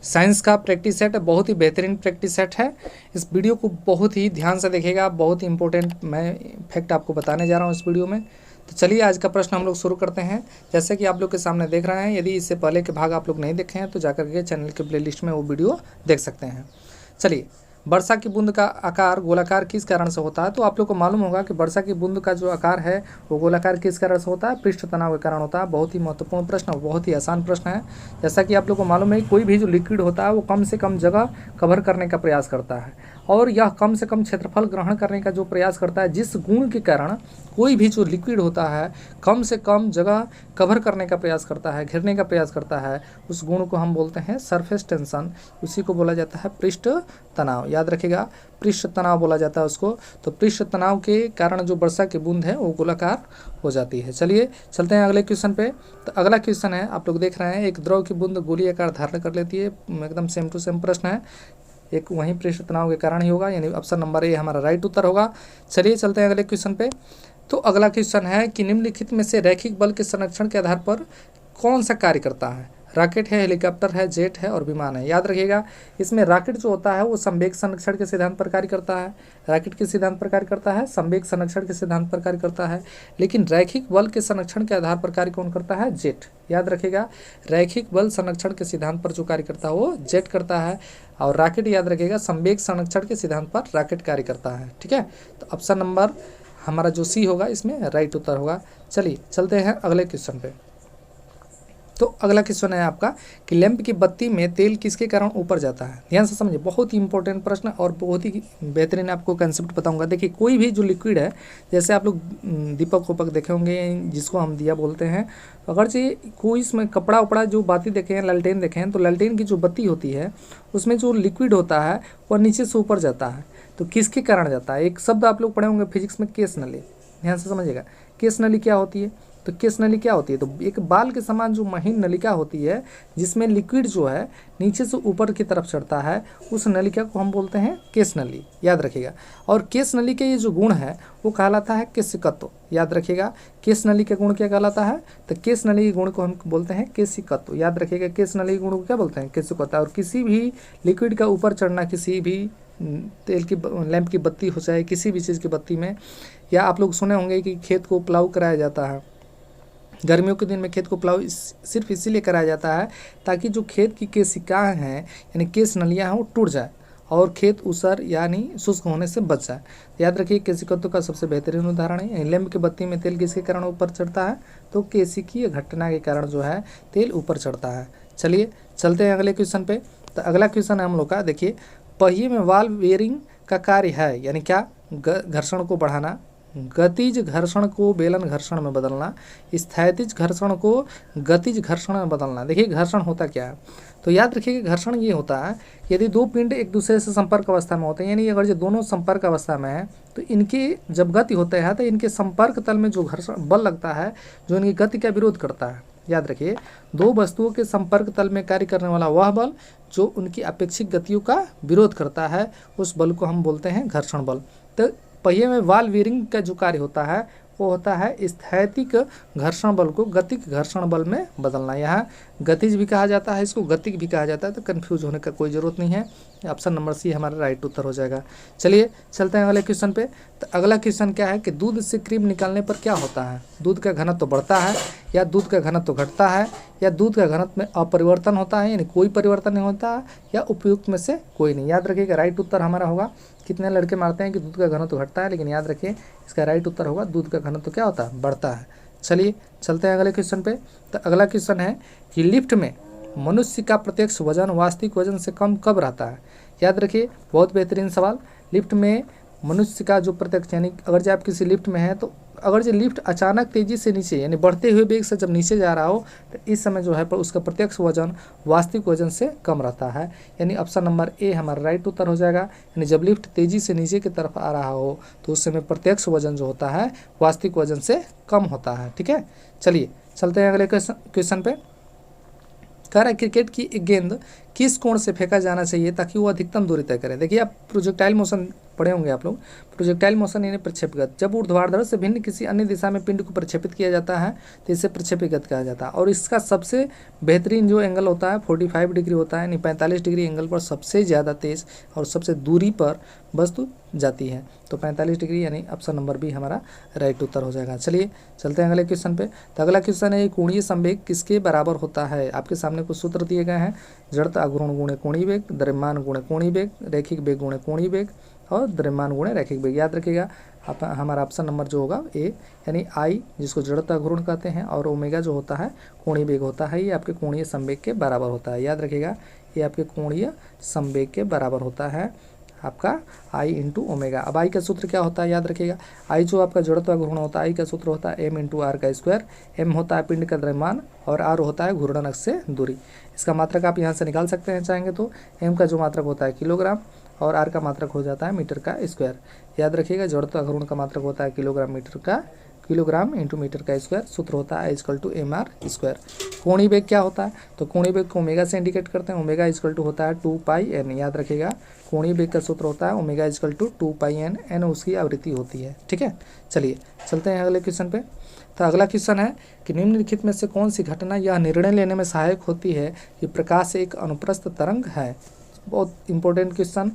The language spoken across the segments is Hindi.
साइंस का प्रैक्टिस सेट बहुत ही बेहतरीन प्रैक्टिस सेट है। इस वीडियो को बहुत ही ध्यान से देखिएगा, बहुत ही इंपॉर्टेंट मैं फैक्ट आपको बताने जा रहा हूँ इस वीडियो में। तो चलिए आज का प्रश्न हम लोग शुरू करते हैं। जैसे कि आप लोग के सामने देख रहे हैं, यदि इससे पहले के भाग आप लोग नहीं देखे हैं तो जाकर के चैनल के प्लेलिस्ट में वो वीडियो देख सकते हैं। चलिए, वर्षा की बूंद का आकार गोलाकार किस कारण से होता है? तो आप लोग को मालूम होगा कि वर्षा की बूंद का जो आकार है वो गोलाकार किस कारण से होता है? पृष्ठ तनाव के कारण होता है। बहुत ही महत्वपूर्ण प्रश्न और बहुत ही आसान प्रश्न है। जैसा कि आप लोग को मालूम है, कोई भी जो लिक्विड होता है वो कम से कम जगह कवर करने का प्रयास करता है, और यह कम से कम क्षेत्रफल ग्रहण करने का जो प्रयास करता है, जिस गुण के कारण कोई भी जो लिक्विड होता है कम से कम जगह कवर करने का प्रयास करता है, घेरने का प्रयास करता है, उस गुण को हम बोलते हैं सरफेस टेंशन। उसी को बोला जाता है पृष्ठ तनाव। याद रखिएगा, पृष्ठ तनाव बोला जाता है उसको। तो पृष्ठ तनाव के कारण जो वर्षा की बूंद है वो गोलाकार हो जाती है। चलिए चलते हैं अगले क्वेश्चन पे। तो अगला क्वेश्चन है, आप लोग देख रहे हैं, एक द्रव की बूंद गोलीय आकार धारण कर लेती है। एकदम सेम टू सेम प्रश्न है, एक वहीं पृष्ठ तनाव के कारण ही होगा, यानी ऑप्शन नंबर ए हमारा राइट उत्तर होगा। चलिए चलते हैं अगले क्वेश्चन पे। तो अगला क्वेश्चन है कि निम्नलिखित में से रैखिक बल के संरक्षण के आधार पर कौन सा कार्य करता है? रॉकेट है, हेलीकॉप्टर है, जेट है और विमान है। याद रखिएगा, इसमें रॉकेट जो होता है वो संवेग संरक्षण के सिद्धांत पर कार्य करता है। रॉकेट के सिद्धांत पर कार्य करता है, संवेग संरक्षण के सिद्धांत पर कार्य करता है। लेकिन रैखिक बल के संरक्षण के आधार पर कार्य कौन करता है? जेट। याद रखिएगा, रैखिक बल संरक्षण के सिद्धांत पर जो कार्य करता है वो जेट करता है, और रॉकेट याद रखिएगा संवेग संरक्षण के सिद्धांत पर रॉकेट कार्य करता है। ठीक है, तो ऑप्शन नंबर हमारा जो सी होगा इसमें राइट उत्तर होगा। चलिए चलते हैं अगले क्वेश्चन पे। तो अगला क्वेश्चन है आपका कि लैंप की बत्ती में तेल किसके कारण ऊपर जाता है? ध्यान से समझिए, बहुत ही इंपॉर्टेंट प्रश्न और बहुत ही बेहतरीन आपको कंसेप्ट बताऊंगा। देखिए, कोई भी जो लिक्विड है, जैसे आप लोग दीपक उपक देखे होंगे जिसको हम दिया बोलते हैं, अगर से कोई इसमें कपड़ा उपड़ा जो बाती देखे हैं, लालटेन देखे हैं, तो लालटेन की जो बत्ती होती है उसमें जो लिक्विड होता है वह नीचे से ऊपर जाता है। तो किसके कारण जाता है? एक शब्द आप लोग पढ़े होंगे फिजिक्स में, केस नली। ध्यान से समझिएगा, केस नली क्या होती है? तो केस नली क्या होती है? तो एक बाल के समान जो महीन नलिका होती है जिसमें लिक्विड जो है नीचे से ऊपर की तरफ चढ़ता है, उस नलिका को हम बोलते हैं केस नली। याद रखिएगा, और केस नली के ये जो गुण है वो कहलाता है केशिकत्व। याद रखिएगा, केस नली के गुण क्या कहलाता है? तो केस नली के गुण को हम बोलते हैं केशिकत्व। याद रखिएगा, केस नली के गुण को क्या बोलते हैं? केशिकत्व। और किसी भी लिक्विड का ऊपर चढ़ना, किसी भी तेल की लैंप की बत्ती हो चाहे किसी भी चीज़ की बत्ती में, या आप लोग सुने होंगे कि खेत को प्लाऊ कराया जाता है, गर्मियों के दिन में खेत को प्लाऊ सिर्फ इसीलिए कराया जाता है ताकि जो खेत की केशिकाएँ हैं यानी केस नलियाँ हैं वो टूट जाए और खेत ऊसर यानी शुष्क होने से बच जाए। याद रखिए, केशिकत्व का सबसे बेहतरीन उदाहरण है। लैंप की बत्ती में तेल किसके कारण ऊपर चढ़ता है? तो केशिकीय घटना के कारण जो है तेल ऊपर चढ़ता है। चलिए चलते हैं अगले क्वेश्चन पे। तो अगला क्वेश्चन है हम लोग का, देखिए, पहिए में वाल्व बेयरिंग का कार्य है, यानी क्या? घर्षण को बढ़ाना, गतिज घर्षण को बेलन घर्षण में बदलना, स्थैतिज घर्षण को गतिज घर्षण में बदलना। देखिए, घर्षण होता क्या है? तो याद रखिए, घर्षण ये होता है यदि दो पिंड एक दूसरे से संपर्क अवस्था में होते हैं, यानी अगर ये दोनों संपर्क अवस्था में है तो इनकी जब गति होता है तो इनके संपर्क तल में जो घर्षण बल लगता है जो इनकी गति का विरोध करता है। याद रखिए, दो वस्तुओं के संपर्क तल में कार्य करने वाला वह बल जो उनकी अपेक्षित गतियों का विरोध करता है, उस बल को हम बोलते हैं घर्षण बल। तो पहिए में वाल्व बेयरिंग का जो कार्य होता है वो होता है स्थैतिक घर्षण बल को गतिक घर्षण बल में बदलना। यहाँ गतिज भी कहा जाता है, इसको गतिक भी कहा जाता है, तो कन्फ्यूज होने का कोई ज़रूरत नहीं है। ऑप्शन नंबर सी हमारा राइट उत्तर हो जाएगा। चलिए चलते हैं अगले क्वेश्चन पे। तो अगला क्वेश्चन क्या है कि दूध से क्रीम निकालने पर क्या होता है? दूध का घनत्व तो बढ़ता है, या दूध का घनत्व तो घटता है, या दूध का घनत्व में अपरिवर्तन होता है यानी कोई परिवर्तन नहीं होता, या उपयुक्त में से कोई नहीं। याद रखिएगा, राइट उत्तर हमारा होगा। कितने लड़के मारते हैं कि दूध का घनत्व तो घटता है, लेकिन याद रखिए इसका राइट उत्तर होगा दूध का घनत्व तो क्या होता है? बढ़ता है। चलिए चलते हैं अगले क्वेश्चन पे। तो अगला क्वेश्चन है कि लिफ्ट में मनुष्य का प्रत्यक्ष वजन वास्तविक वजन से कम कब रहता है? याद रखिए, बहुत बेहतरीन सवाल। लिफ्ट में मनुष्य का जो प्रत्यक्ष, यानी अगर जब आप किसी लिफ्ट में हैं तो अगर जो लिफ्ट अचानक तेज़ी से नीचे यानी बढ़ते हुए वेग से जब नीचे जा रहा हो तो इस समय जो है पर उसका प्रत्यक्ष वजन वास्तविक वजन से कम रहता है, यानी ऑप्शन नंबर ए हमारा राइट उत्तर हो जाएगा। यानी जब लिफ्ट तेज़ी से नीचे की तरफ आ रहा हो तो उस समय प्रत्यक्ष वजन जो होता है वास्तविक वजन से कम होता है। ठीक है, चलिए चलते हैं अगले क्वेश्चन पे। कह रहा है क्रिकेट की एक गेंद किस कोण से फेंका जाना चाहिए ताकि वो अधिकतम दूरी तय करे। देखिए आप प्रोजेक्टाइल मोशन पढ़े होंगे आप लोग। प्रोजेक्टाइल मोशन यानी प्रक्षेपगत, जब ऊर्ध्वाधर से भिन्न किसी अन्य दिशा में पिंड को प्रक्षेपित किया जाता है तो इसे प्रक्षेपगत कहा जाता है। और इसका सबसे बेहतरीन जो एंगल होता है 45 डिग्री होता है, यानी 45 डिग्री एंगल पर सबसे ज़्यादा तेज और सबसे दूरी पर वस्तु जाती है। तो 45 डिग्री यानी ऑप्शन नंबर बी हमारा राइट उत्तर हो जाएगा। चलिए चलते हैं अगले क्वेश्चन पे। तो अगला क्वेश्चन है कोणीय संवेग किसके बराबर होता है। आपके सामने कुछ सूत्र दिए गए हैं। जड़ता अघूर्ण गुणे कोणीय वेग, द्रव्यमान गुणे कोणीय वेग, रैखिक वेग गुणे कोणीय वेग और द्रव्यमान गुणे रैखिक वेग। याद रखिएगा हमारा ऑप्शन नंबर जो होगा ए, यानी आई जिसको जड़ता अघूर्ण कहते हैं और ओमेगा जो होता है कोणीय वेग होता है, ये आपके कोणीय संवेग के बराबर होता है। याद रखिएगा ये आपके कोणीय संवेग के बराबर होता है आपका आई इंटू ओमेगा। अब आई का सूत्र क्या होता है याद रखिएगा। आई जो आपका जड़त्व घूर्णन होता है, आई का सूत्र होता है एम इंटू आर का स्क्वायर। एम होता है पिंड का द्रव्यमान और आर होता है घूर्णन अक्ष से दूरी। इसका मात्रक आप यहाँ से निकाल सकते हैं चाहेंगे तो। एम का जो मात्रक होता है किलोग्राम और आर का मात्रक हो जाता है मीटर का स्क्वायर। याद रखिएगा जड़त्व घूर्णन का मात्रक होता है किलोग्राम इंटू मीटर का स्क्वायर। सूत्र होता है equal to M R square. कोणीय वेग क्या होता है, तो कोणीय वेग को ओमेगा से इंडिकेट करते हैं। ओमेगा इक्वल टू होता है 2 पाई एन। याद रखिएगा कोणीय वेग का सूत्र होता है omega equal to 2 pi N. N उसकी आवृत्ति होती है। ठीक है, चलिए चलते हैं अगले क्वेश्चन पे। तो अगला क्वेश्चन है कि निम्नलिखित में से कौन सी घटना यह निर्णय लेने में सहायक होती है कि प्रकाश एक अनुप्रस्थ तरंग है। बहुत इंपॉर्टेंट क्वेश्चन।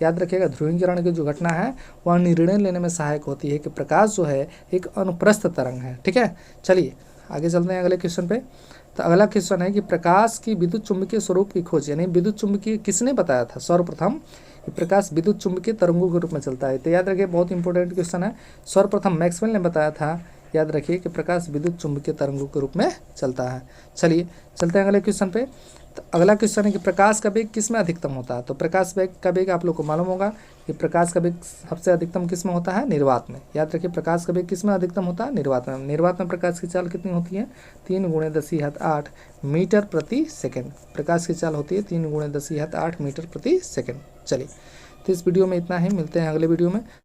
याद रखिएगा ध्रुवीकरण की जो घटना है वह निर्णय लेने में सहायक होती है कि प्रकाश जो है एक अनुप्रस्थ तरंग है। ठीक है, चलिए आगे चलते हैं अगले क्वेश्चन पे। तो अगला क्वेश्चन है कि प्रकाश की विद्युत चुम्बकीय स्वरूप की खोज, यानी विद्युत चुम्बकीय किसने बताया था सर्वप्रथम कि प्रकाश विद्युत चुम्बकीय तरंगों के रूप में चलता है। तो याद रखिए बहुत इंपॉर्टेंट क्वेश्चन है। सर्वप्रथम मैक्सवेल ने बताया था, याद रखिए कि प्रकाश विद्युत चुम्बकीय तरंगों के रूप में चलता है। चलिए चलते हैं अगले क्वेश्चन पे। तो अगला क्वेश्चन है कि प्रकाश का वेग किस में अधिकतम होता है। तो प्रकाश वेग का वेग आप लोग को मालूम होगा कि प्रकाश का वेग सबसे अधिकतम किस में होता है, निर्वात में। याद रखिए प्रकाश का वेग किस में अधिकतम होता है, निर्वात में। निर्वात में प्रकाश की चाल कितनी होती है, 3 × 10⁸ मीटर प्रति सेकेंड। प्रकाश की चाल होती है 3 × 10⁸ मीटर प्रति सेकेंड। चलिए तो इस वीडियो में इतना ही, मिलते हैं अगले वीडियो में।